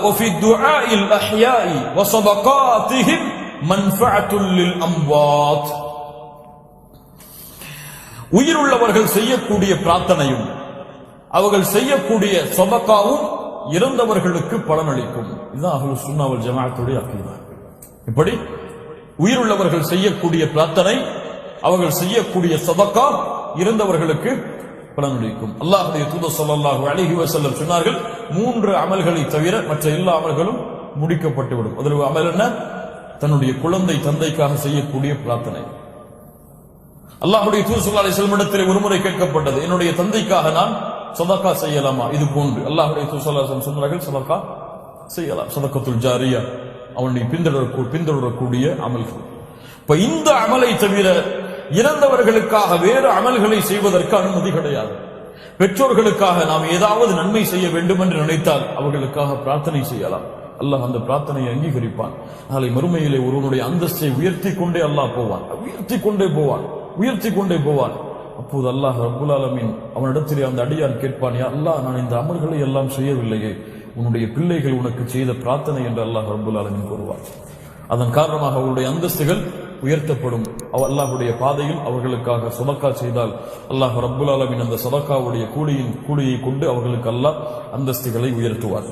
وفي الدعاء الأحياء وصدقاتهم منفعة للأموات. உயிருள்ளவர்கள் செய்யக்கூடிய பிரார்த்தனையும் அவர்கள் செய்யக்கூடிய சதகாவும் இறந்தவர்களுக்கு பலனளிக்கும். இதுதான் அஹ்லுஸ் சுன்னா வல் ஜமாஅத்துடைய அகீதா. இப்படி உயிருள்ளவர்கள் செய்யக்கூடிய பிரார்த்தனை, அவர்கள் செய்யக்கூடிய சதகா இறந்தவர்களுக்கு பலனளிக்கும். அல்லாஹ்வுடைய தூதர் ஸல்லல்லாஹு அலைஹி வஸல்லம் சொன்னார்கள், 3 அமல்களை தவிர மற்ற எல்லா அமல்களும் முடிக்கப்பட்டுவிடும். அதில் அமல் என்ன? தன்னுடைய குழந்தை தந்தைக்காக செய்யக்கூடிய பிரார்த்தனை. அல்லாஹ்வுடைய தூதர் ஸல்லல்லாஹு அலைஹி வஸல்லம் இடத்தில் ஒருமுறை கேட்கப்பட்டது, என்னுடைய தந்தைக்காக நான் சதகா செய்யலாமா? இது போன்று அல்லாஹ்வுடைய தூதர் ஸல்லல்லாஹு அலைஹி வஸல்லம் சொன்னார்கள், சதகா செய்யலாம். சதகத்துல் ஜாரியா, அவனை பின்தொடரக்கூடிய அமல்கள். இப்ப இந்த அமலை தவிர இறந்தவர்களுக்காக வேறு அமல்களை செய்வதற்கு அனுமதி கிடையாது. பெற்றோர்களுக்காக நாம் ஏதாவது நன்மை செய்ய வேண்டும் என்று நினைத்தால் அவர்களுக்காக பிரார்த்தனை செய்யலாம். அல்லாஹ் அந்த பிரார்த்தனையை அங்கீகரிப்பான். நாளை மறுமையிலே ஒருவனுடைய அந்தஸ்தை உயர்த்தி கொண்டே அல்லாஹ் போவான், உயர்த்தி கொண்டே போவான். அப்போது அல்லாஹ் ரப்புல் ஆலமீன் அவனிடத்திலே அந்த அடியான் கேட்பான், யா அல்லாஹ், நான் இந்த அமல்களை எல்லாம் செய்யவில்லையே, உன்னுடைய பிள்ளைகள் உனக்கு செய்த பிரார்த்தனை என்று அல்லாஹ் ரப்புல் ஆலமீன் கூறுவார். அதன் காரணமாக அவருடைய அந்தஸ்துகள் உயர்த்தப்படும். அல்லாஹ்வுடைய பாதையில் அவர்களுக்காக சதகா செய்தால் அல்லாஹ் ரப்புல் ஆலமீன் அந்த சதகாவுடைய கூலியை கொண்டு அவர்களுக்கு அல்லாஹ் அந்தஸ்துகளை உயர்த்துவார்.